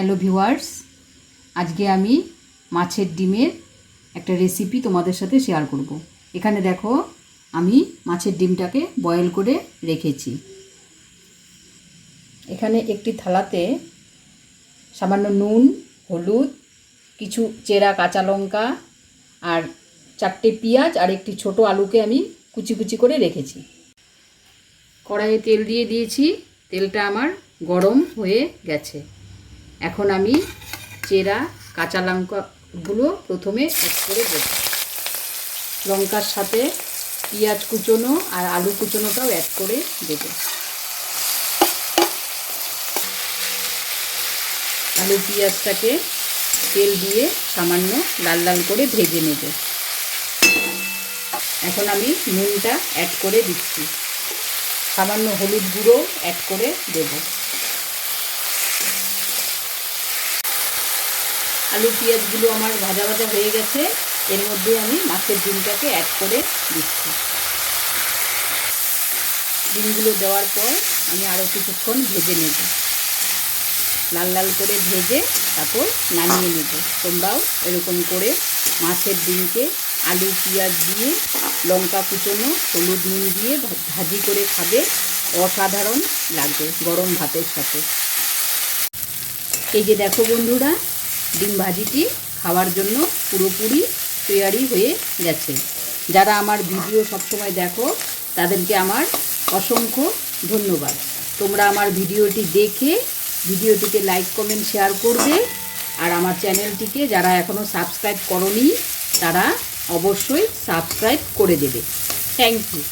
Hello viewers, আজকে আমি মাছের ডিমের একটা রেসিপি তোমাদের সাথে শেয়ার করব। এখানে দেখো, আমি মাছের ডিমটাকে বয়েল করে রেখেছি। এখানে একটি থালাতে সামান্য নুন, হলুদ, কিছু চেরা কাঁচা লঙ্কা আর 4টে পেঁয়াজ আর একটি ছোট আলুকে আমি কুচি কুচি করে রেখেছি। কড়াইয়ে তেল দিয়ে দিয়েছি, তেলটা আমার গরম হয়ে গেছে। এখন আমি চেরা কাঁচা লঙ্কাগুলো প্রথমে অ্যাড করে দেব। লঙ্কার সাথে পেঁয়াজ কুচোনো আর আলু কুচোনোটাও অ্যাড করে দেব। আলু পেঁয়াজটাকে তেল দিয়ে সামান্য লাল লাল করে ভেজে নেব। এখন আমি নুনটা অ্যাড করে দিচ্ছি, সামান্য হলুদ গুঁড়ো অ্যাড করে দেব। আলু পেঁয়াজগুলো আমার ভাজা ভাজা হয়ে গেছে, এর মধ্যে আমি মাছের ডিমটাকে অ্যাড করে দিচ্ছি। ডিমগুলো দেওয়ার পর আমি আরও কিছুক্ষণ ভেজে নেব, লাল লাল করে ভেজে তারপর নামিয়ে নেব। তোমরাও এরকম করে মাছের ডিমকে আলু পেঁয়াজ দিয়ে লঙ্কা কুচোনো হলুদ নুন দিয়ে ভাজি করে খাবে, অসাধারণ লাগবে গরম ভাতের সাথে। এই যে দেখো বন্ধুরা, ডিম ভাজিটি খাওয়ার জন্য পুরোপুরি তৈরি হয়ে গেছে। যারা আমার ভিডিও সবসময় দেখো তাদেরকে আমার অসংখ্য ধন্যবাদ। তোমরা আমার ভিডিওটি দেখে ভিডিওটিকে লাইক কমেন্ট শেয়ার করবে, আর আমার চ্যানেলটিকে যারা এখনও সাবস্ক্রাইব করোনি তারা অবশ্যই সাবস্ক্রাইব করে দেবে। Thank you.